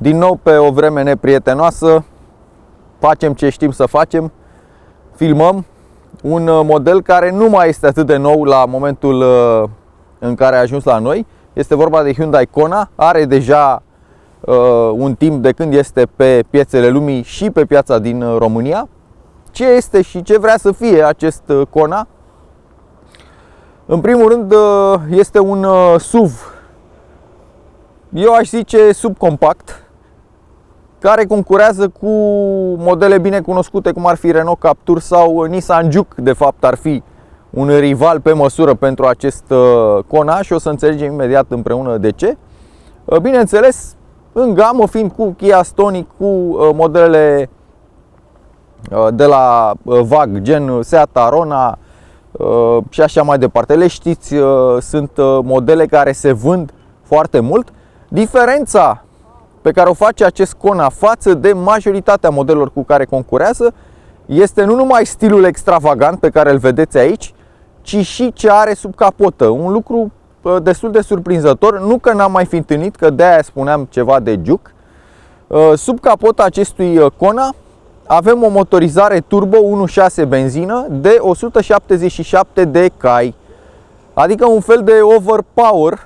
Din nou pe o vreme neprietenoasă, facem ce știm să facem, filmăm un model care nu mai este atât de nou la momentul în care a ajuns la noi. Este vorba de Hyundai Kona, are deja un timp de când este pe piețele lumii și pe piața din România. Ce este și ce vrea să fie acest Kona? În primul rând este un SUV, eu aș zice subcompact, care concurează cu modele bine cunoscute cum ar fi Renault Captur sau Nissan Juke. De fapt ar fi un rival pe măsură pentru acest Kona și o să înțelegem imediat împreună de ce. Bineînțeles, în gamă fiind cu Kia Stonic, cu modelele de la VAG, gen Seat Arona și așa mai departe. Le știți, sunt modele care se vând foarte mult. Diferența pe care o face acest Kona față de majoritatea modelelor cu care concurează este nu numai stilul extravagant pe care îl vedeți aici, ci și ce are sub capotă. Un lucru destul de surprinzător, nu că n-am mai fi întâlnit, că de-aia spuneam ceva de Juke. Sub capota acestui Kona avem o motorizare turbo 1.6 benzină de 177 de cai, adică un fel de overpower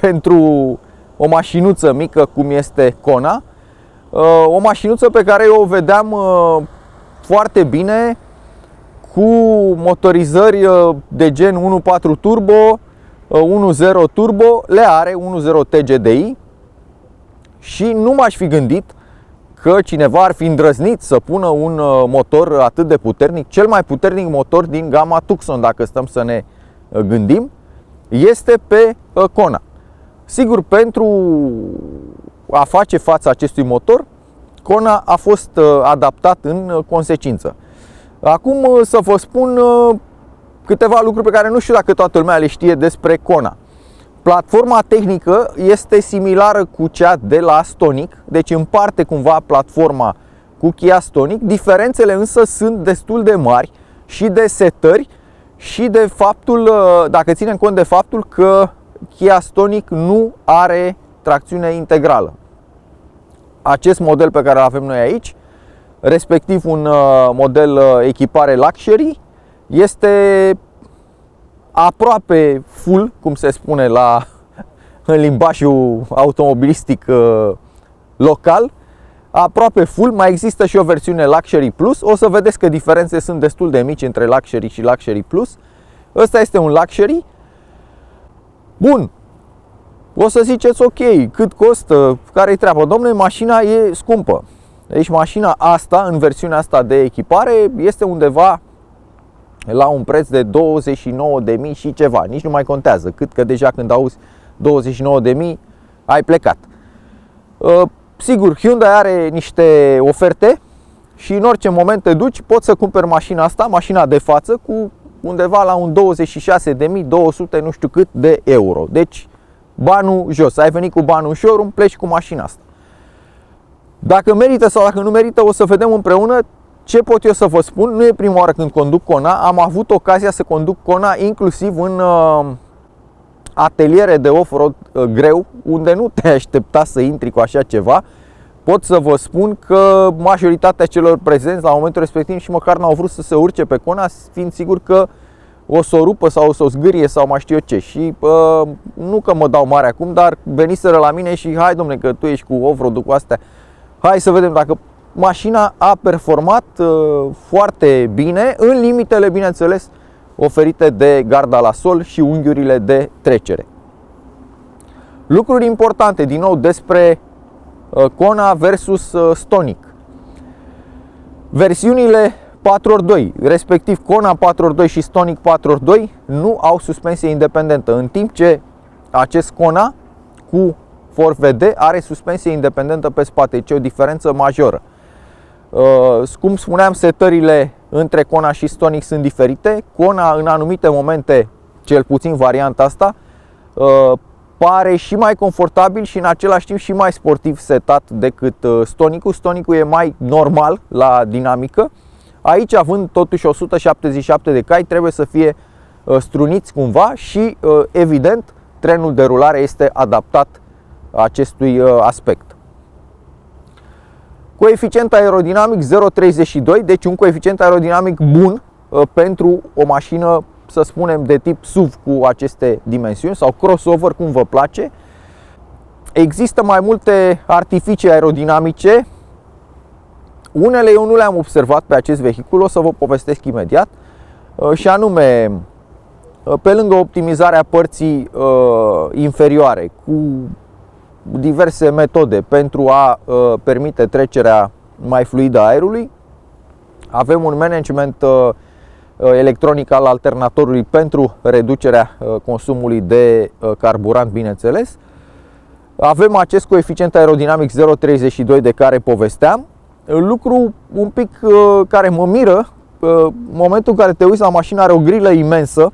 pentru o mașinuță mică cum este Kona. O mașinuță pe care eu o vedeam foarte bine cu motorizări de gen 1.4 turbo, 1.0 turbo, le are 1.0 TGDI și nu m-aș fi gândit că cineva ar fi îndrăznit să pună un motor atât de puternic. Cel mai puternic motor din gama Tucson, dacă stăm să ne gândim, este pe Kona. Sigur, pentru a face față acestui motor, Kona a fost adaptat în consecință. Acum să vă spun câteva lucruri pe care nu știu dacă toată lumea le știe despre Kona. Platforma tehnică este similară cu cea de la Stonic, deci împarte cumva platforma cu Kia Stonic. Diferențele însă sunt destul de mari și de setări și de faptul, dacă ținem cont de faptul că Kia Stonic nu are tracțiune integrală. Acest model pe care îl avem noi aici, respectiv un model echipare luxury, este aproape full, cum se spune în limbajul automobilistic local, aproape full. Mai există și o versiune Luxury Plus. O să vedeți că diferențe sunt destul de mici între Luxury și Luxury Plus. Ăsta este un Luxury. Bun. O să ziceți, ok, cât costă, care-i treaba? Dom'le, mașina e scumpă. Deci mașina asta, în versiunea asta de echipare, este undeva la un preț de 29.000 și ceva. Nici nu mai contează, cât că deja când auzi 29.000 ai plecat. Sigur, Hyundai are niște oferte și în orice moment te duci, poți să cumperi mașina asta, mașina de față, cu undeva la un 26.200 nu știu cât de euro. Deci banul jos, ai venit cu banul în showroom, pleci cu mașina asta. Dacă merită sau dacă nu merită, o să vedem împreună. Ce pot eu să vă spun? Nu e prima oară când conduc Kona, am avut ocazia să conduc Kona inclusiv în ateliere de off-road greu, unde nu te aștepta să intri cu așa ceva. Pot să vă spun că majoritatea celor prezenți la momentul respectiv și măcar n-au vrut să se urce pe Kona, fiind sigur că o să o rupă sau o să o zgârie sau mai știu eu ce. Și nu că mă dau mare acum, dar veniseră la mine și hai domne că tu ești cu off-road-ul cu astea, hai să vedem dacă mașina a performat foarte bine, în limitele, bineînțeles, oferite de garda la sol și unghiurile de trecere. Lucruri importante, din nou, despre Kona versus Stonic. Versiunile 4x2, respectiv Kona 4x2 și Stonic 4x2, nu au suspensie independentă, în timp ce acest Kona cu Force VD are suspensie independentă pe spate, deci o diferență majoră. Cum spuneam, setările între Kona și Stonic sunt diferite. Kona în anumite momente, cel puțin varianta asta, pare și mai confortabil și în același timp și mai sportiv setat decât Stonicul. Stonicul e mai normal la dinamică. Aici, având totuși 177 de cai, trebuie să fie struniți cumva și evident trenul de rulare este adaptat acestui aspect. Coeficient aerodinamic 0,32, deci un coeficient aerodinamic bun pentru o mașină, să spunem, de tip SUV cu aceste dimensiuni sau crossover, cum vă place. Există mai multe artificii aerodinamice. Unele eu nu le-am observat pe acest vehicul, o să vă povestesc imediat. Și anume, pe lângă optimizarea părții inferioare cu diverse metode pentru a permite trecerea mai fluidă a aerului, avem un management electronic al alternatorului pentru reducerea consumului de carburant, bineînțeles. Avem acest coeficient aerodinamic 0,32 de care povesteam. Lucru un pic care mă miră, în momentul în care te uiți la mașină, are o grilă imensă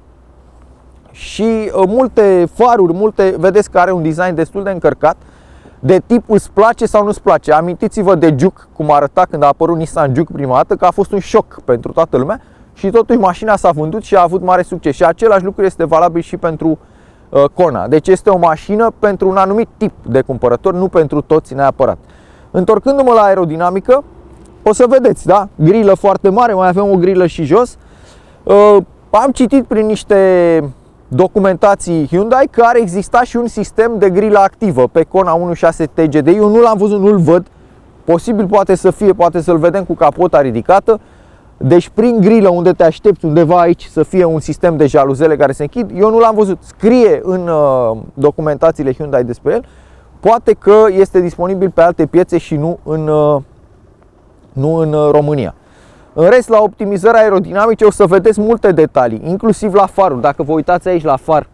și multe faruri, vedeți că are un design destul de încărcat, de tip îți place sau nu-ți place. Amintiți-vă de Juke, cum arăta când a apărut Nissan Juke prima dată, că a fost un șoc pentru toată lumea și totuși mașina s-a vândut și a avut mare succes. Și același lucru este valabil și pentru Kona. Deci este o mașină pentru un anumit tip de cumpărător, nu pentru toți neapărat. Întorcându-mă la aerodinamică, o să vedeți, da? Grilă foarte mare, mai avem o grilă și jos. Am citit prin niște documentații Hyundai că ar exista și un sistem de grilă activă pe Kona 1.6 TGD. Eu nu l-am văzut, nu-l văd. Posibil poate să fie, poate să-l vedem cu capota ridicată. Deci prin grilă, unde te aștepți undeva aici să fie un sistem de jaluzele care se închid, eu nu l-am văzut. Scrie în documentațiile Hyundai despre el. Poate că este disponibil pe alte piețe și nu în România. În rest, la optimizări aerodinamice o să vedeți multe detalii, inclusiv la faruri. Dacă vă uitați aici la far,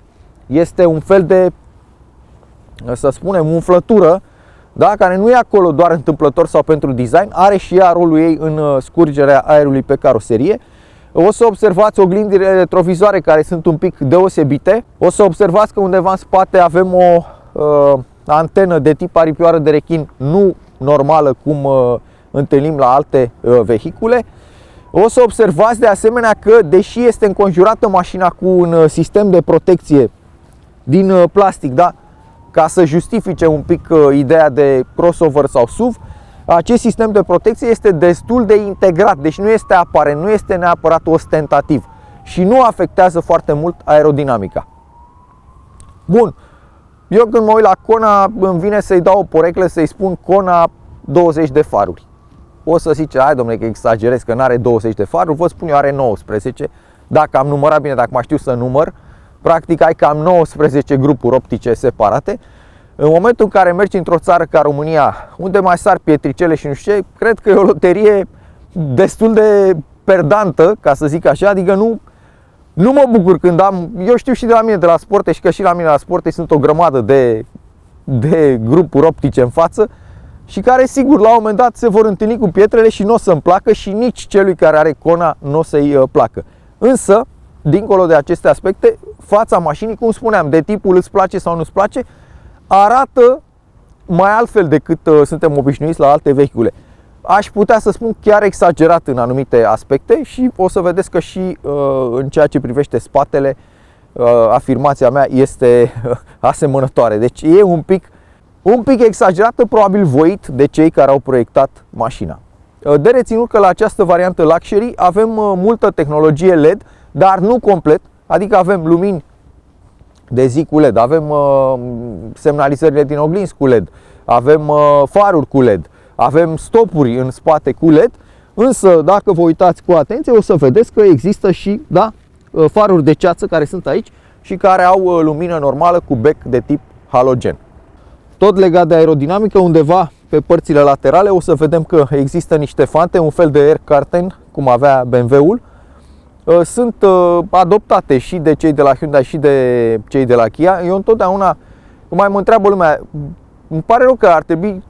este un fel de, să spunem, umflătură, da? Care nu e acolo doar întâmplător sau pentru design, are și ea rolul ei în scurgerea aerului pe caroserie. O să observați oglindile retrovizoare care sunt un pic deosebite. O să observați că undeva în spate avem o antenă de tip aripioară de rechin, nu normală cum întâlnim la alte vehicule. O să observați de asemenea că, deși este înconjurată mașina cu un sistem de protecție din plastic, da, ca să justifice un pic ideea de crossover sau SUV, acest sistem de protecție este destul de integrat, deci nu este aparent, nu este neapărat ostentativ și nu afectează foarte mult aerodinamica. Bun, eu când mă uit la Kona îmi vine să-i dau o poreclă, să-i spun Kona 20 de faruri. O să zice, hai domnule că exagerez, că nu are 20 de faruri, vă spun eu are 19. Dacă am numărat bine, dacă mai știu să număr, practic ai cam 19 grupuri optice separate. În momentul în care mergi într-o țară ca România, unde mai sar pietricele și nu știu ce, cred că e o loterie destul de perdantă, ca să zic așa, adică nu mă bucur când am, eu știu și de la mine de la Sporte și că și la mine la Sporte sunt o grămadă de grupuri optice în față și care sigur la un moment dat se vor întâlni cu pietrele și nu o să-mi placă și nici celui care are Kona nu o să-i placă. Însă, dincolo de aceste aspecte, fața mașinii, cum spuneam, de tipul îți place sau nu-ți place, arată mai altfel decât suntem obișnuiți la alte vehicule. Aș putea să spun chiar exagerat în anumite aspecte și o să vedeți că și în ceea ce privește spatele, afirmația mea este asemănătoare. Deci e un pic exagerată, probabil voit de cei care au proiectat mașina. De reținut că la această variantă Luxury avem multă tehnologie LED, dar nu complet, adică avem lumini de zi cu LED, avem semnalizările din oglinzi cu LED, avem faruri cu LED, avem stopuri în spate cu LED, însă dacă vă uitați cu atenție o să vedeți că există și, da, faruri de ceață care sunt aici și care au lumină normală cu bec de tip halogen. Tot legat de aerodinamică, undeva pe părțile laterale o să vedem că există niște fante, un fel de air curtain, cum avea BMW-ul. Sunt adoptate și de cei de la Hyundai și de cei de la Kia. Eu întotdeauna mai mă întreabă lumea, îmi pare rău că ar trebui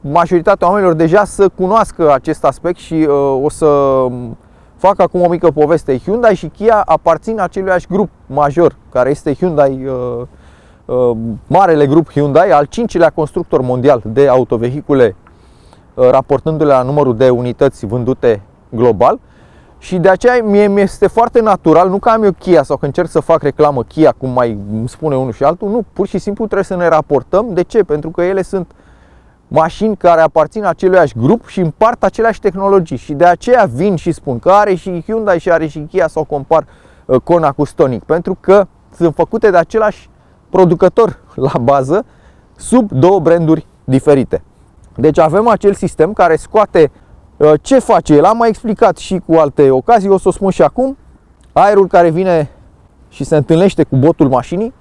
majoritatea oamenilor deja să cunoască acest aspect și o să fac acum o mică poveste. Hyundai și Kia aparțin aceluiași grup major, care este Hyundai, marele grup Hyundai, al 5-lea constructor mondial de autovehicule, raportându-le la numărul de unități vândute global. Și de aceea mie mi-este foarte natural, nu că am eu Kia sau că încerc să fac reclamă Kia, cum mai spune unul și altul, nu, pur și simplu trebuie să ne raportăm. De ce? Pentru că ele sunt mașini care aparțin aceluiași grup și împart aceleași tehnologii. Și de aceea vin și spun că are și Hyundai și are și Kia, sau compar Kona cu Stonic, pentru că sunt făcute de același producător la bază, sub două branduri diferite. Deci avem acel sistem care scoate, ce face el, am mai explicat și cu alte ocazii, o să o spun și acum. Aerul care vine și se întâlnește cu botul mașinii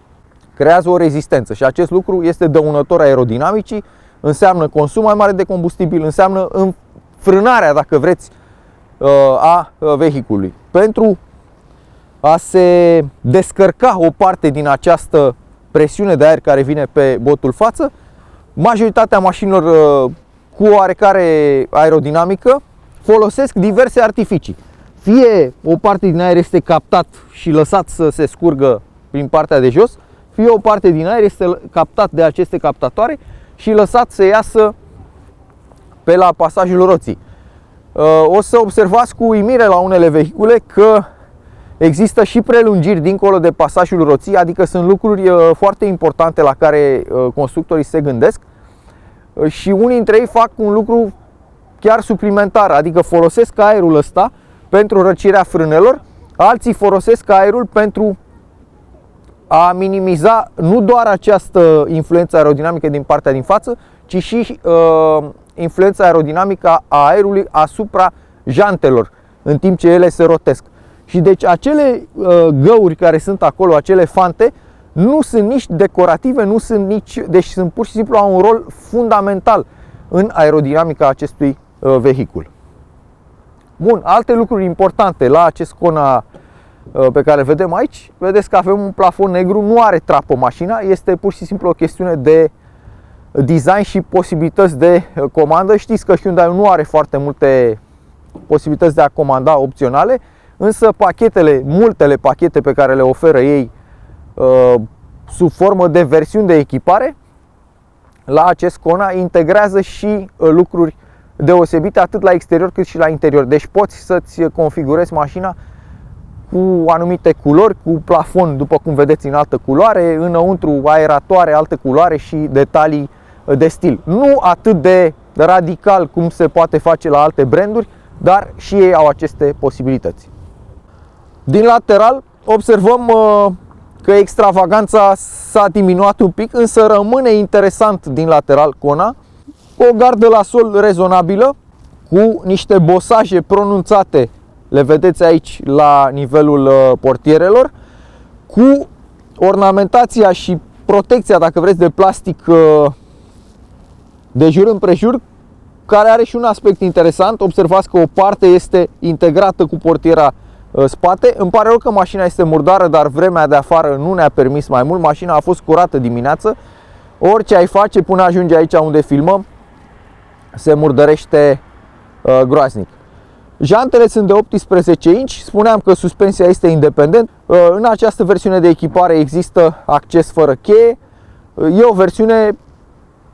creează o rezistență și acest lucru este dăunător aerodinamicii, înseamnă consum mai mare de combustibil, înseamnă frânarea, dacă vreți, a vehiculului. Pentru a se descărca o parte din această presiune de aer care vine pe botul față, majoritatea mașinilor cu oarecare aerodinamică folosesc diverse artificii. Fie o parte din aer este captat și lăsat să se scurgă prin partea de jos, fie o parte din aer este captat de aceste captatoare și lăsat să iasă pe la pasajul roții. O să observați cu uimire la unele vehicule că există și prelungiri dincolo de pasajul roții, adică sunt lucruri foarte importante la care constructorii se gândesc și unii dintre ei fac un lucru chiar suplimentar, adică folosesc aerul ăsta pentru răcirea frânelor, alții folosesc aerul pentru a minimiza nu doar această influență aerodinamică din partea din față, ci și influența aerodinamică a aerului asupra jantelor în timp ce ele se rotesc. Și deci acele găuri care sunt acolo, acele fante, nu sunt nici decorative, nu sunt nici, deci sunt pur și simplu, au un rol fundamental în aerodinamica acestui vehicul. Bun, alte lucruri importante la acest Kona pe care îl vedem aici, vedeți că avem un plafon negru, nu are trapă mașina, este pur și simplu o chestiune de design și posibilități de comandă. Știți că Hyundai nu are foarte multe posibilități de a comanda opționale, însă multele pachete pe care le oferă ei sub formă de versiuni de echipare la acest Kona integrează și lucruri deosebite atât la exterior cât și la interior. Deci poți să-ți configurezi mașina cu anumite culori, cu plafon, după cum vedeți, în altă culoare, înăuntru aeratoare, altă culoare și detalii de stil. Nu atât de radical cum se poate face la alte branduri, dar și ei au aceste posibilități. Din lateral observăm că extravaganța s-a diminuat un pic, însă rămâne interesant din lateral Kona. O gardă la sol rezonabilă, cu niște bosaje pronunțate, le vedeți aici la nivelul portierelor, cu ornamentația și protecția, dacă vreți, de plastic de jur împrejur, care are și un aspect interesant. Observați că o parte este integrată cu portiera spate. Îmi pare rău că mașina este murdară, dar vremea de afară nu ne-a permis mai mult. Mașina a fost curată dimineață. Orice ai face până ajunge aici unde filmăm, se murdărește groaznic. Jantele sunt de 18 inch, spuneam că suspensia este independent. În această versiune de echipare există acces fără cheie. E o versiune,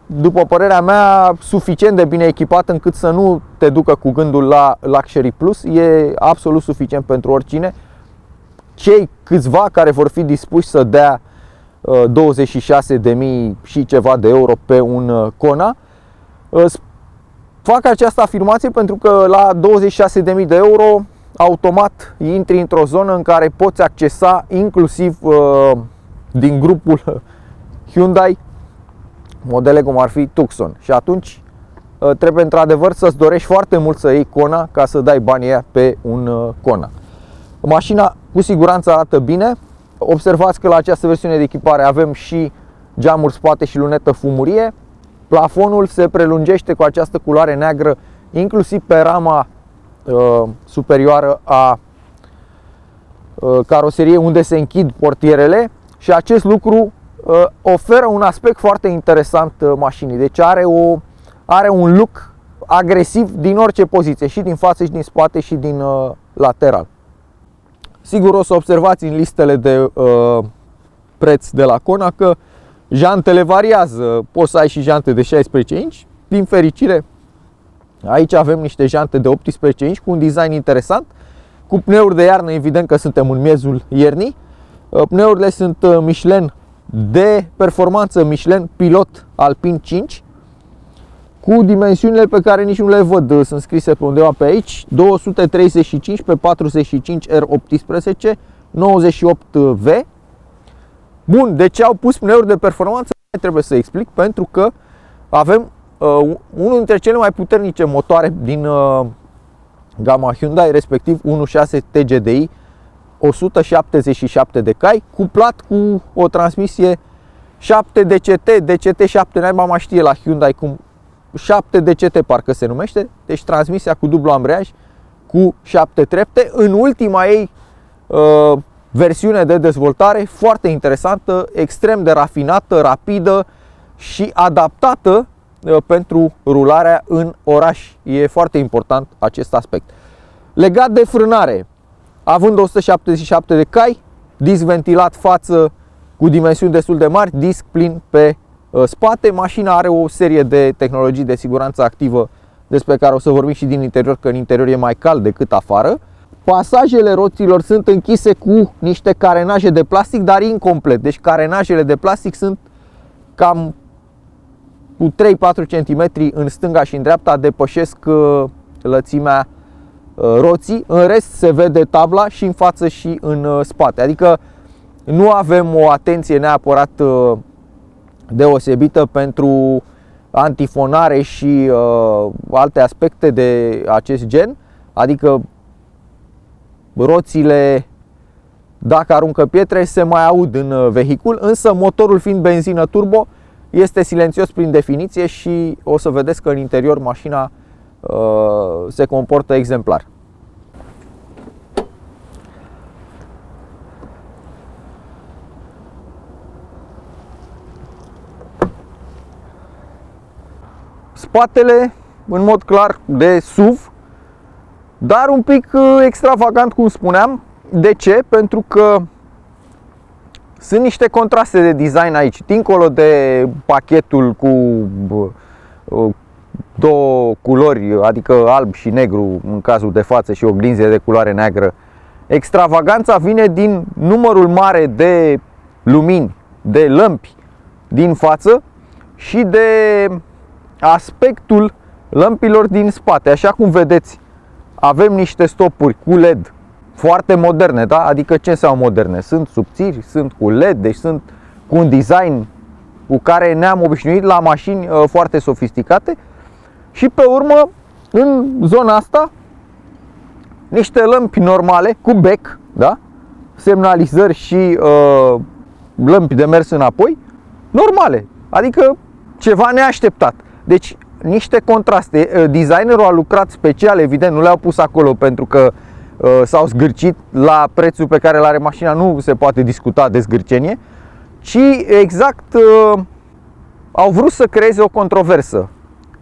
după părerea mea, suficient de bine echipată încât să nu te ducă cu gândul la Luxury Plus. E absolut suficient pentru oricine. Cei câțiva care vor fi dispuși să dea 26.000 și ceva de euro pe un Kona, fac această afirmație pentru că la 26.000 de euro automat intri într-o zonă în care poți accesa inclusiv din grupul Hyundai modele cum ar fi Tucson. Și atunci trebuie într-adevăr să-ți dorești foarte mult să iei Kona ca să dai banii aia pe un Kona. Mașina cu siguranță arată bine. Observați că la această versiune de echipare avem și geamuri spate și lunetă fumurie. Plafonul se prelungește cu această culoare neagră inclusiv pe rama superioară a caroseriei, unde se închid portierele, și acest lucru oferă un aspect foarte interesant mașinii. Deci are un look agresiv din orice poziție, și din față, și din spate, și din lateral. Sigur o să observați în listele de preț de la Kona că jantele variază. Poți să ai și jante de 16 inch. Din fericire, aici avem niște jante de 18 inch cu un design interesant, cu pneuri de iarnă, evident că suntem în miezul iernii. Pneurile sunt Michelin de performanță, Michelin Pilot Alpine 5. cu dimensiunile pe care nici nu le văd, sunt scrise pe undeva pe aici, 235 pe 45 R18 98V. Bun, de ce au pus pneuri de performanță? Trebuie să explic, pentru că avem unul dintre cele mai puternice motoare din gama Hyundai, respectiv 1.6 TGDI, 177 de cai, cuplat cu o transmisie 7 DCT, DCT 7, naiba mai știe la Hyundai cum, 7 DCT parcă se numește, deci transmisia cu dublu ambreiaj cu 7 trepte, în ultima ei versiune de dezvoltare, foarte interesantă, extrem de rafinată, rapidă și adaptată pentru rularea în oraș. E foarte important acest aspect. Legat de frânare, având 177 de cai, disc ventilat față cu dimensiuni destul de mari, disc plin pe spate, mașina are o serie de tehnologii de siguranță activă despre care o să vorbim și din interior, că în interior e mai cald decât afară. Pasajele roților sunt închise cu niște carenaje de plastic, dar incomplet. Deci carenajele de plastic sunt cam cu 3-4 cm în stânga și în dreapta, depășesc lățimea roții. În rest se vede tabla și în față și în spate. Adică nu avem o atenție neapărat deosebită pentru antifonare și alte aspecte de acest gen. Adică roțile, dacă aruncă pietre, se mai aud în vehicul, însă motorul fiind benzină turbo este silențios prin definiție și o să vedeți că în interior mașina se comportă exemplar. Spatele, în mod clar, de SUV, dar un pic extravagant, cum spuneam. De ce? Pentru că sunt niște contraste de design aici, dincolo de pachetul cu două culori, adică alb și negru în cazul de față și oglinze de culoare neagră. Extravaganța vine din numărul mare de lumini, de lămpi din față și de aspectul lămpilor din spate. Așa cum vedeți, avem niște stopuri cu LED foarte moderne, da? Adică ce înseamnă moderne? Sunt subțiri, sunt cu LED, deci sunt cu un design cu care ne-am obișnuit la mașini foarte sofisticate. Și pe urmă, în zona asta, niște lămpi normale cu bec, da? Semnalizări și lămpi de mers înapoi, normale, adică ceva neașteptat. Deci niște contraste. Designerul a lucrat special, evident, nu le-au pus acolo pentru că s-au zgârcit. La prețul pe care îl are mașina nu se poate discuta de zgârcenie, ci exact au vrut să creeze o controversă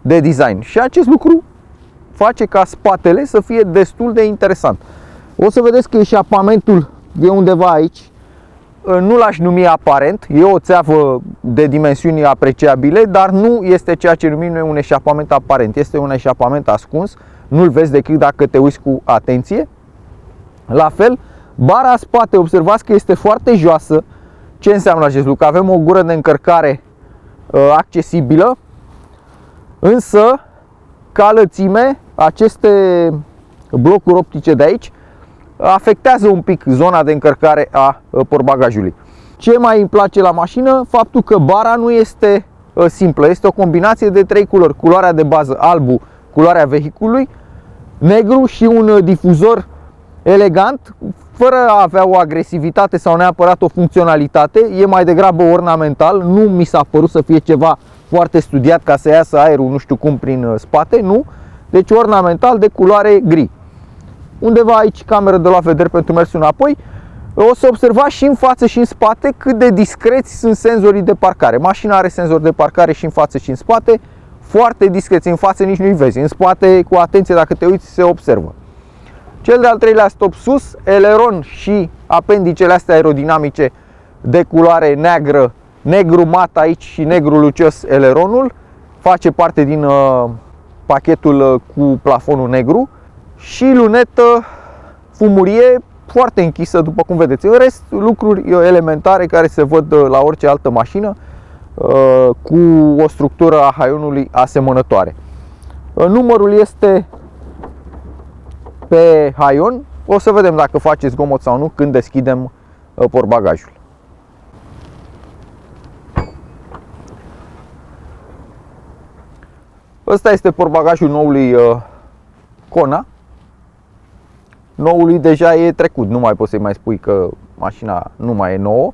de design. Și acest lucru face ca spatele să fie destul de interesant. O să vedeți că eșapamentul e undeva aici. Nu l-aș numi aparent, e o țeavă de dimensiuni apreciabile, dar nu este ceea ce numim noi un eșapament aparent. Este un eșapament ascuns, nu-l vezi decât dacă te uiți cu atenție. La fel, bara spate, observați că este foarte joasă. Ce înseamnă acest lucru? Avem o gură de încărcare accesibilă, însă ca lățime, aceste blocuri optice de aici afectează un pic zona de încărcare a portbagajului. Ce mai îmi place la mașină? Faptul că bara nu este simplă, este o combinație de trei culori. Culoarea de bază, albul, culoarea vehiculului, negru și un difuzor elegant, fără a avea o agresivitate sau neapărat o funcționalitate. E mai degrabă ornamental, nu mi s-a părut să fie ceva foarte studiat ca să iasă aerul nu știu cum prin spate, nu. Deci ornamental de culoare gri. Undeva aici cameră de luat vedere pentru mersul înapoi. O să observați și în față și în spate cât de discreți sunt senzorii de parcare. Mașina are senzor de parcare și în față și în spate, foarte discreți. În față nici nu-i vezi, în spate cu atenție dacă te uiți se observă. Cel de-al treilea stop sus, eleron și apendicele astea aerodinamice de culoare neagră, negru mat aici și negru lucios eleronul, face parte din pachetul cu plafonul negru. Și lunetă fumurie foarte închisă, după cum vedeți. În rest, lucruri elementare care se văd la orice altă mașină. cu o structură a haionului asemănătoare. Numărul este pe haion. O să vedem dacă face zgomot sau nu când deschidem portbagajul. Ăsta este portbagajul noului Kona. Noului deja e trecut, nu mai poți să-i mai spui că mașina nu mai e nouă.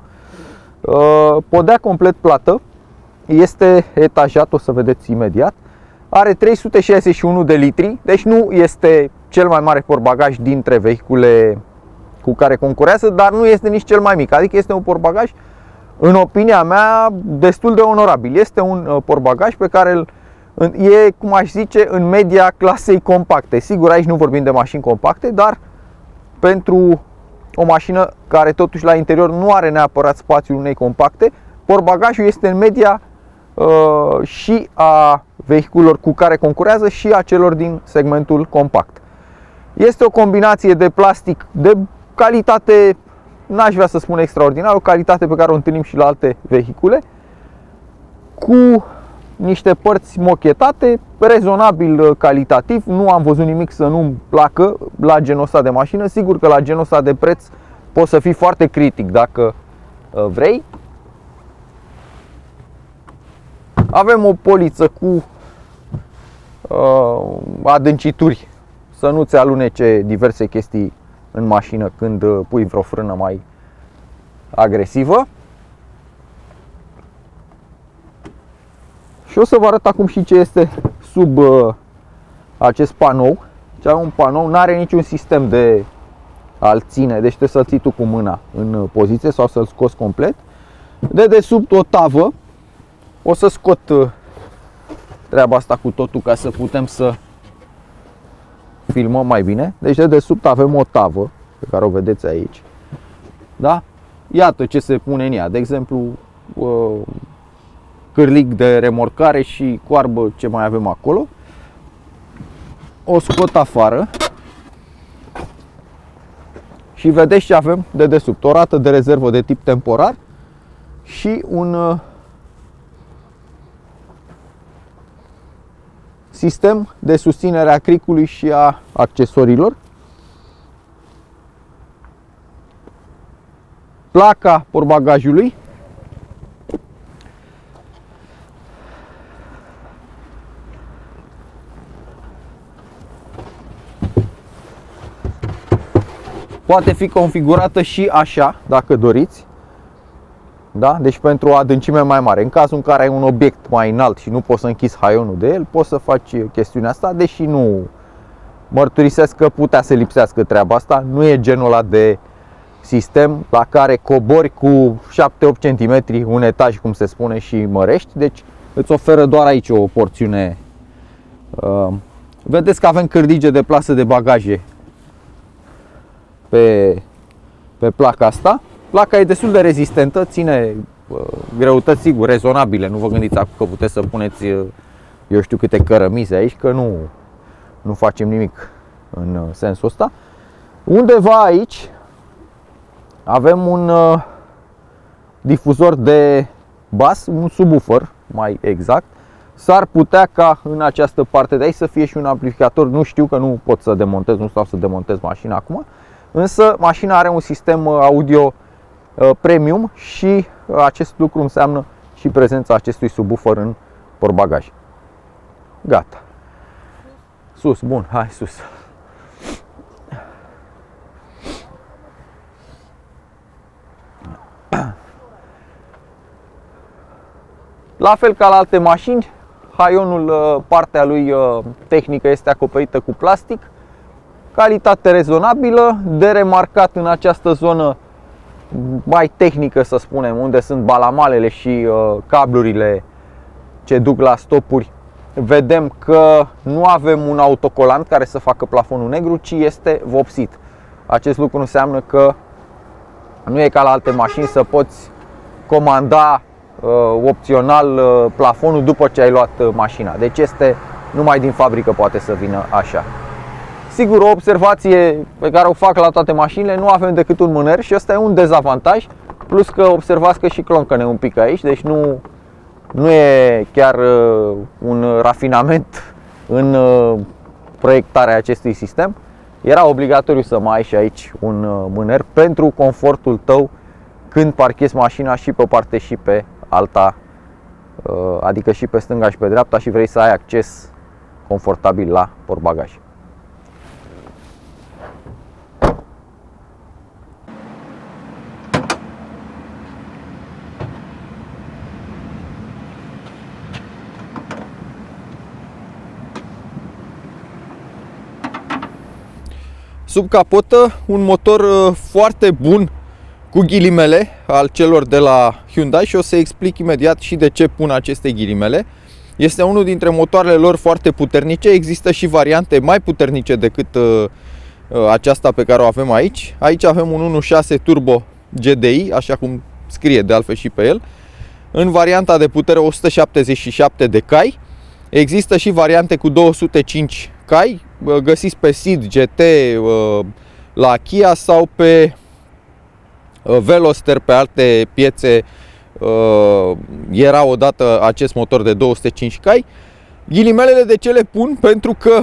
Podea complet plată, este etajat, o să vedeți imediat. Are 361 de litri, deci nu este cel mai mare portbagaj dintre vehicule cu care concurează, dar nu este nici cel mai mic, adică este un portbagaj, în opinia mea, destul de onorabil. Este un portbagaj pe care e, cum aș zice, în media clasei compacte. Sigur, aici nu vorbim de mașini compacte, dar pentru o mașină care totuși la interior nu are neapărat spațiul unei compacte, portbagajul este în media și a vehiculelor cu care concurează și a celor din segmentul compact. Este o combinație de plastic de calitate, n-aș vrea să spun extraordinar, o calitate pe care o întâlnim și la alte vehicule, cu niște părți mochetate, rezonabil calitativ. Nu am văzut nimic să nu-mi placă la genul ăsta de mașină. Sigur că la genul ăsta de preț poți să fii foarte critic dacă vrei. Avem o poliță cu adâncituri să nu-ți alunece diverse chestii în mașină când pui vreo frână mai agresivă. Și o să vă arăt acum și ce este sub acest panou. Deci un panou, nu are niciun sistem de a-l ține, deci trebuie să-l ții tu cu mâna în poziție sau să-l scoți complet. De desubt o tavă. O să scot treaba asta cu totul ca să putem să filmăm mai bine. Deci de desubt avem o tavă pe care o vedeți aici. Da? Iată ce se pune în ea. De exemplu, cârlig de remorcare și coarbă, ce mai avem acolo. O scot afară și vedeți ce avem de desubt. O rată de rezervă de tip temporar și un sistem de susținere a cricului și a accesoriilor. Placa portbagajului. Poate fi configurată și așa, dacă doriți. Da? Deci pentru o adâncime mai mare. În cazul în care ai un obiect mai înalt și nu poți să închizi haionul de el, poți să faci chestiunea asta, deși nu mărturisesc că putea să lipsească treaba asta. Nu e genul ăla de sistem la care cobori cu 7-8 cm un etaj, cum se spune, și mărești. Deci îți oferă doar aici o porțiune. Vedeți că avem cârlige de plasă de bagaje pe placa asta. Placa e destul de rezistentă, ține greutăți, sigur, rezonabile. Nu vă gândiți acum că puteți să puneți, eu știu câte cărămizi aici, că nu facem nimic în sensul ăsta. Undeva aici avem un difuzor de bas, un subwoofer mai exact. S-ar putea ca în această parte de aici să fie și un amplificator. Nu știu, că nu pot să demontez, nu stau să demontez mașina acum. Însă mașina are un sistem audio premium și acest lucru înseamnă și prezența acestui subwoofer în portbagaj. Gata. Sus, bun, hai sus. La fel ca la alte mașini, haionul, partea lui tehnică este acoperită cu plastic. Calitate rezonabilă, de remarcat în această zonă mai tehnică, să spunem, unde sunt balamalele și cablurile ce duc la stopuri. Vedem că nu avem un autocolant care să facă plafonul negru, ci este vopsit. Acest lucru înseamnă că nu e ca la alte mașini să poți comanda opțional plafonul după ce ai luat mașina. Deci este numai din fabrică poate să vină așa. Sigur, o observație pe care o fac la toate mașinile, nu avem decât un mâner și ăsta e un dezavantaj. Plus că observați că și cloncăne un pic aici, deci nu e chiar un rafinament în proiectarea acestui sistem. Era obligatoriu să mai ai și aici un mâner pentru confortul tău când parchezi mașina și pe o parte și pe alta, adică și pe stânga și pe dreapta, și vrei să ai acces confortabil la portbagaj. Sub capotă un motor foarte bun, cu ghilimele, al celor de la Hyundai, și o să explic imediat și de ce pun aceste ghilimele. Este unul dintre motoarele lor foarte puternice. Există și variante mai puternice decât aceasta pe care o avem aici. Aici avem un 1.6 turbo GDI, așa cum scrie de altfel și pe el, în varianta de putere 177 de cai. Există și variante cu 205 cai, găsiți pe SEAT GT la Kia sau pe Veloster pe alte piețe. Era odată acest motor de 205 cai. Ghilimelele de ce le pun? Pentru că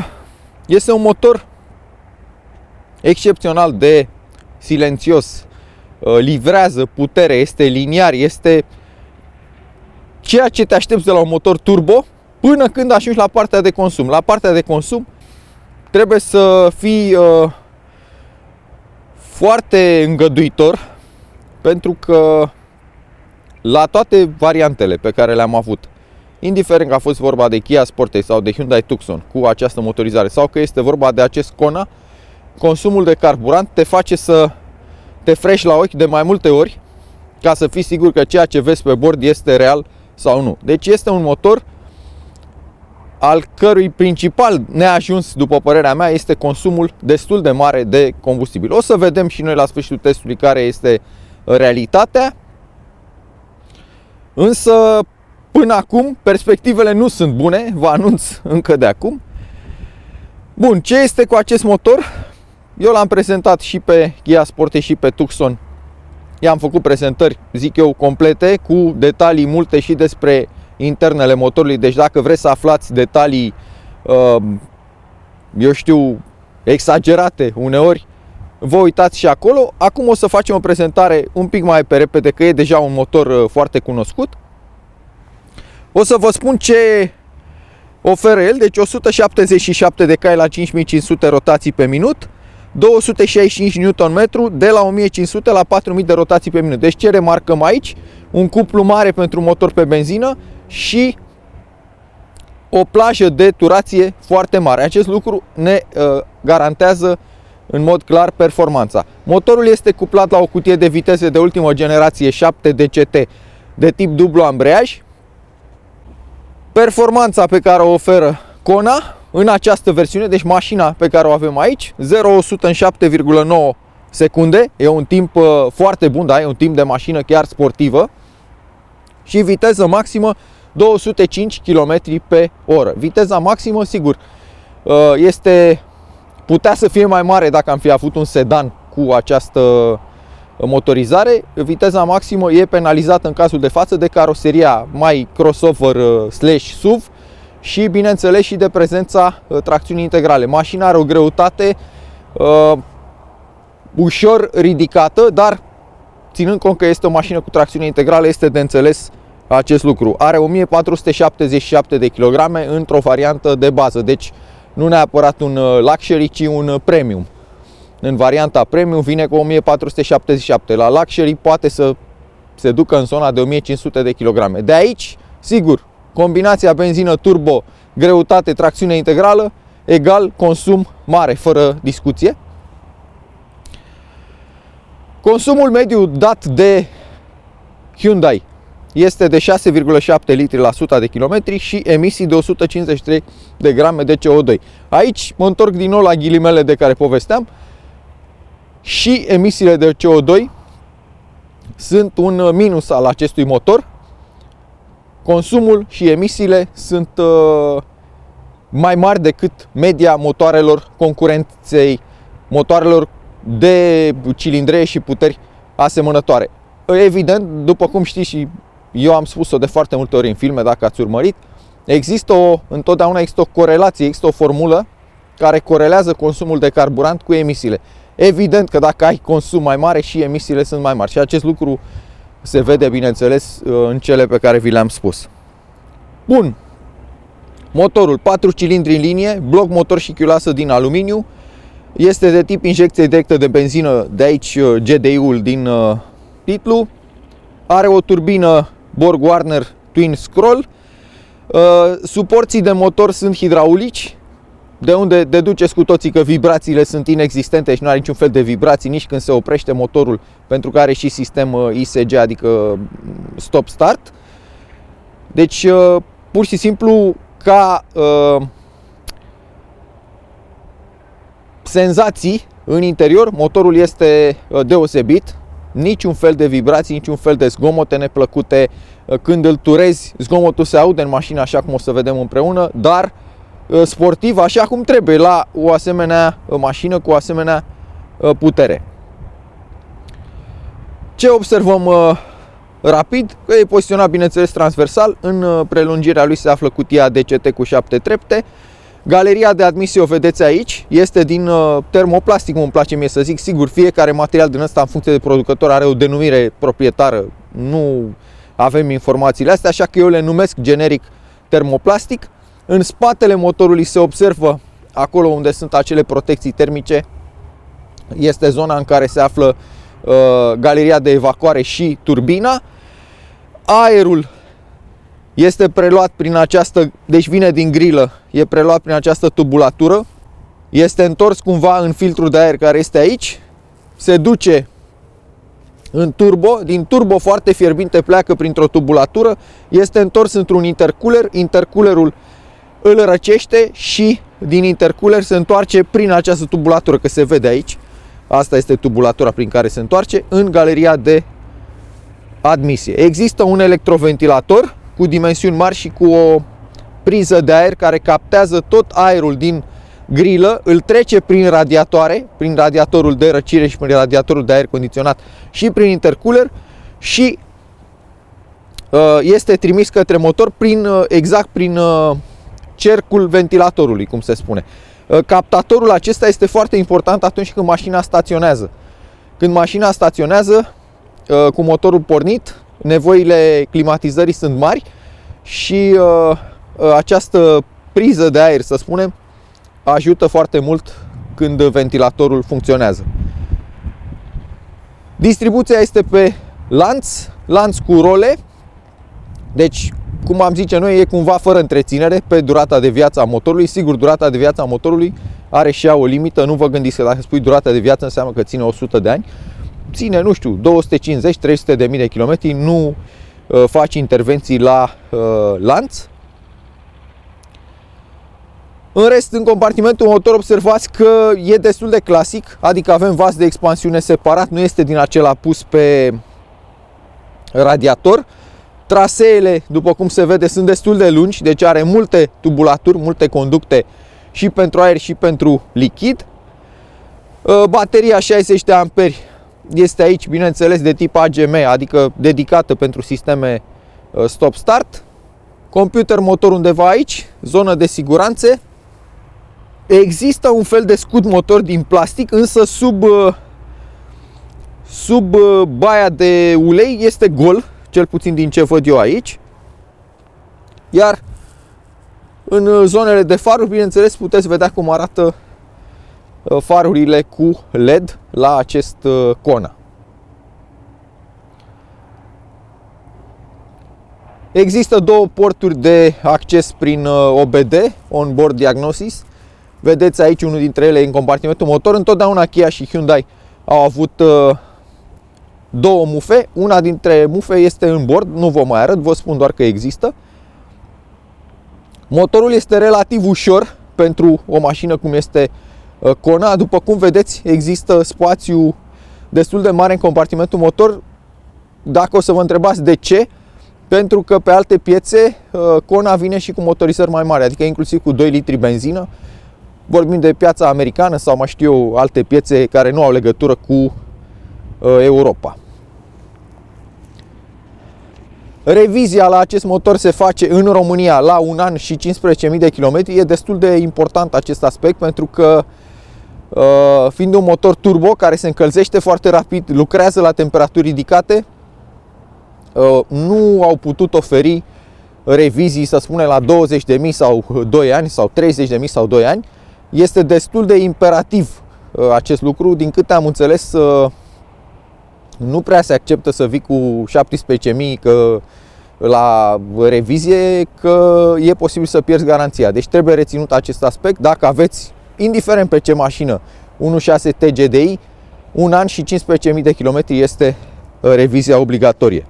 este un motor excepțional de silențios, livrează putere, este liniar, este ceea ce te aștepți de la un motor turbo, până când ajungi la partea de consum. La partea de consum trebuie să fii foarte îngăduitor, pentru că la toate variantele pe care le-am avut, indiferent că a fost vorba de Kia Sportage sau de Hyundai Tucson cu această motorizare, sau că este vorba de acest Kona, consumul de carburant te face să te frești la ochi de mai multe ori, ca să fii sigur că ceea ce vezi pe bord este real sau nu. Deci este un motor al cărui principal neajuns, după părerea mea, este consumul destul de mare de combustibil. O să vedem și noi la sfârșitul testului care este realitatea. Însă, până acum, perspectivele nu sunt bune, vă anunț încă de acum. Bun, ce este cu acest motor? Eu l-am prezentat și pe Kia Sportage și pe Tucson. I-am făcut prezentări, zic eu, complete, cu detalii multe și despre internele motorului. Deci dacă vreți să aflați detalii, eu știu, exagerate uneori, vă uitați și acolo. Acum o să facem o prezentare un pic mai pe repede, că e deja un motor foarte cunoscut. O să vă spun ce oferă el. Deci 177 de cai la 5500 rotații pe minut, 265 Nm de la 1500 la 4000 de rotații pe minut. Deci ce remarcăm aici? Un cuplu mare pentru motor pe benzină și o plajă de turație foarte mare. Acest lucru ne garantează în mod clar performanța. Motorul este cuplat la o cutie de viteze de ultimă generație 7 DCT de tip dublu ambreiaj. Performanța pe care o oferă Kona în această versiune, deci mașina pe care o avem aici, 0-100 în 7,9 secunde, e un timp foarte bun, da? E un timp de mașină chiar sportivă, și viteză maximă 205 km pe oră. Viteza maximă, sigur, putea să fie mai mare dacă am fi avut un sedan cu această motorizare. Viteza maximă e penalizată în cazul de față de caroseria mai crossover / SUV și, bineînțeles, și de prezența tracțiunii integrale. Mașina are o greutate ușor ridicată, dar ținând cont că este o mașină cu tracțiune integrală, este de înțeles acest lucru. Are 1477 de kilograme într-o variantă de bază, deci nu neapărat un luxury, ci un premium. În varianta premium vine cu 1477. La luxury poate să se ducă în zona de 1500 de kilograme. De aici, sigur, combinația benzină turbo, greutate, tracțiune integrală, egal consum mare, fără discuție. Consumul mediu dat de Hyundai este de 6,7 litri la 100 de kilometri și emisii de 153 de grame de CO2. Aici mă întorc din nou la ghilimele de care povesteam. Și emisiile de CO2 sunt un minus al acestui motor. Consumul și emisiile sunt mai mari decât media motoarelor concurenței, motoarelor de cilindree și puteri asemănătoare. Evident, după cum știți și eu am spus-o de foarte multe ori în filme, dacă ați urmărit, întotdeauna există o corelație, există o formulă care corelează consumul de carburant cu emisiile. Evident că dacă ai consum mai mare și emisiile sunt mai mari și acest lucru se vede, bineînțeles, în cele pe care vi le-am spus. Bun. Motorul 4 cilindri în linie, bloc motor și chiulasă din aluminiu, este de tip injecție directă de benzină, de aici GDI-ul din titlu. Are o turbină Borg-Warner Twin Scroll. Suporții de motor sunt hidraulici, de unde deduceți cu toții că vibrațiile sunt inexistente și nu are niciun fel de vibrații nici când se oprește motorul, pentru că are și sistem ISG, adică stop-start. Deci, pur și simplu, ca senzații în interior, motorul este deosebit. Niciun fel de vibrații, niciun fel de zgomote neplăcute. Când îl turezi, zgomotul se aude în mașină, așa cum o să vedem împreună, dar sportiv, așa cum trebuie la o asemenea mașină cu o asemenea putere. Ce observăm rapid? Că e poziționat, bineînțeles, transversal. În prelungirea lui se află cutia DCT cu 7 trepte. Galeria de admisie o vedeți aici, este din termoplastic, îmi place mie să zic. Sigur, fiecare material din ăsta, în funcție de producător, are o denumire proprietară. Nu avem informațiile astea, așa că eu le numesc generic termoplastic. În spatele motorului se observă, acolo unde sunt acele protecții termice, este zona în care se află galeria de evacuare și turbina. Aerul este preluat prin această, deci vine din grilă, e preluat prin această tubulatură, este întors cumva în filtrul de aer care este aici, se duce în turbo, din turbo foarte fierbinte pleacă printr-o tubulatură, este întors într-un intercooler, intercoolerul îl răcește și din intercooler se întoarce prin această tubulatură, că se vede aici, asta este tubulatura prin care se întoarce, în galeria de admisie. Există un electroventilator cu dimensiuni mari și cu o priză de aer care captează tot aerul din grilă, îl trece prin radiatoare, prin radiatorul de răcire și prin radiatorul de aer condiționat și prin intercooler și este trimis către motor exact prin cercul ventilatorului, cum se spune. Captatorul acesta este foarte important atunci când mașina staționează. Când mașina staționează cu motorul pornit, nevoile climatizării sunt mari și această priză de aer, să spunem, ajută foarte mult când ventilatorul funcționează. Distribuția este pe lanț cu role, deci, cum am zice noi, e cumva fără întreținere pe durata de viață a motorului. Sigur, durata de viață a motorului are și ea o limită, nu vă gândiți că dacă spui durata de viață înseamnă că ține 100 de ani. Ține, nu știu, 250-300 de mii de kilometri, nu faci intervenții la lanț. În rest, în compartimentul motor observați că e destul de clasic, adică avem vas de expansiune separat, nu este din acela pus pe radiator. Traseele, după cum se vede, sunt destul de lungi, deci are multe tubulaturi, multe conducte și pentru aer și pentru lichid. Bateria 60 de amperi este aici, bineînțeles, de tip AGM, adică dedicată pentru sisteme stop-start. Computer motor undeva aici, zonă de siguranțe. Există un fel de scut motor din plastic, însă sub baia de ulei este gol, cel puțin din ce văd eu aici. Iar în zonele de faruri, bineînțeles, puteți vedea cum arată farurile cu LED la acest Kona. Există două porturi de acces prin OBD, On-Board Diagnosis. Vedeți aici unul dintre ele în compartimentul motor. Întotdeauna Kia și Hyundai au avut două mufe. Una dintre mufe este în bord, nu vă mai arăt, vă spun doar că există. Motorul este relativ ușor pentru o mașină cum este Kona. După cum vedeți, există spațiu destul de mare în compartimentul motor. Dacă o să vă întrebați de ce, pentru că pe alte piețe Kona vine și cu motorizări mai mari, adică inclusiv cu 2 litri benzină. Vorbim de piața americană sau mai știu eu, alte piețe care nu au legătură cu Europa. Revizia la acest motor se face în România la 1 an și 15.000 de kilometri. E destul de important acest aspect pentru că fiind un motor turbo care se încălzește foarte rapid, lucrează la temperaturi ridicate, nu au putut oferi revizii, să spunem, la 20.000 sau 2 ani sau 30.000 sau 2 ani. Este destul de imperativ acest lucru. Din câte am înțeles, nu prea se acceptă să vii cu 17.000 la revizie, că e posibil să pierzi garanția. Deci trebuie reținut acest aspect. Dacă aveți, indiferent pe ce mașină, 1.6 TGDI, 1 an și 15.000 de kilometri este revizia obligatorie.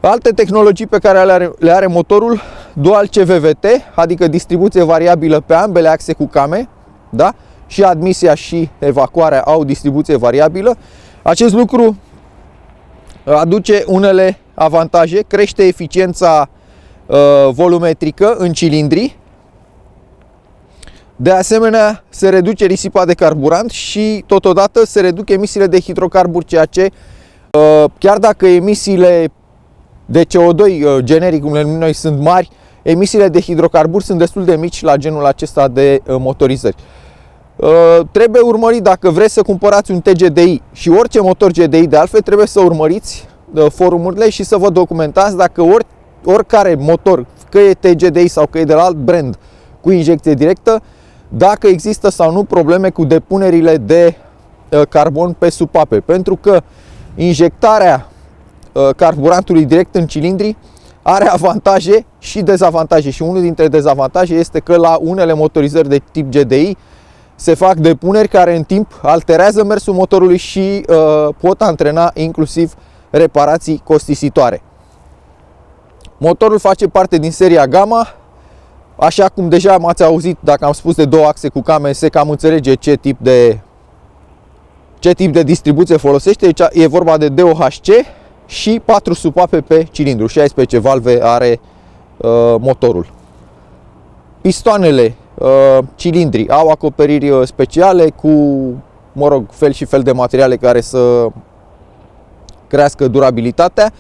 Alte tehnologii pe care le are motorul: dual CVVT, adică distribuție variabilă pe ambele axe cu came, da? Și admisia și evacuarea au distribuție variabilă. Acest lucru aduce unele avantaje: crește eficiența volumetrică în cilindri. De asemenea, se reduce risipa de carburant și totodată se reduc emisiile de hidrocarburi, ceea ce, chiar dacă emisiile de CO2 generic, cum le numim noi, sunt mari, emisiile de hidrocarburi sunt destul de mici la genul acesta de motorizări. Trebuie urmărit, dacă vreți să cumpărați un TGDI și orice motor GDI de altfel, trebuie să urmăriți forumurile și să vă documentați dacă oricare motor, că e TGDI sau că e de la alt brand cu injecție directă, dacă există sau nu probleme cu depunerile de carbon pe supape. Pentru că injectarea carburantului direct în cilindri are avantaje și dezavantaje. Și unul dintre dezavantaje este că la unele motorizări de tip GDI se fac depuneri care în timp alterează mersul motorului și pot antrena inclusiv reparații costisitoare. Motorul face parte din seria Gamma. Așa cum deja m-ați auzit, dacă am spus de 2 axe cu came, se cam înțelege ce tip de distribuție folosește. Deci e vorba de DOHC și 4 supape pe cilindru, 16 valve are motorul. Pistoanele, cilindri au acoperiri speciale cu, fel și fel de materiale care să crească durabilitatea.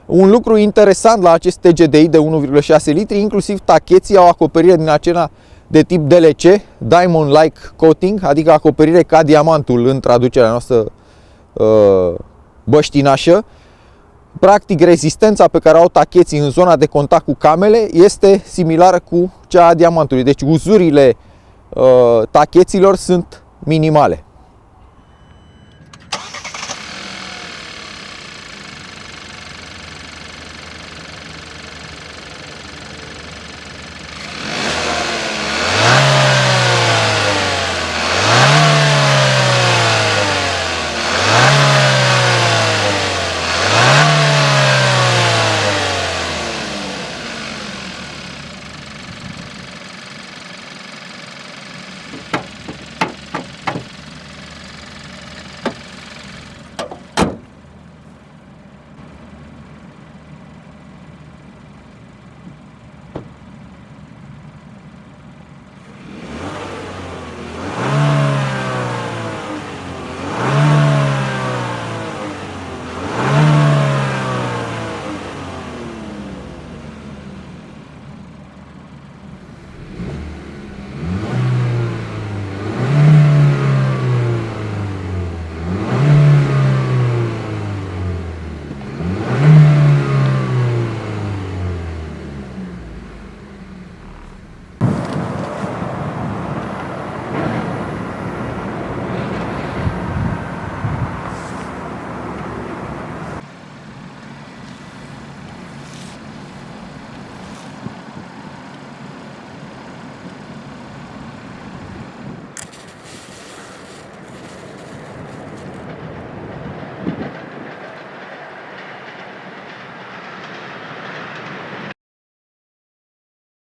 Un lucru interesant la acest TGDI de 1,6 litri, inclusiv tacheții au acoperire din acela de tip DLC, Diamond-like coating, adică acoperire ca diamantul în traducerea noastră băștinașă. Practic, rezistența pe care au tacheții în zona de contact cu camele este similară cu cea a diamantului. Deci uzurile tacheților sunt minimale.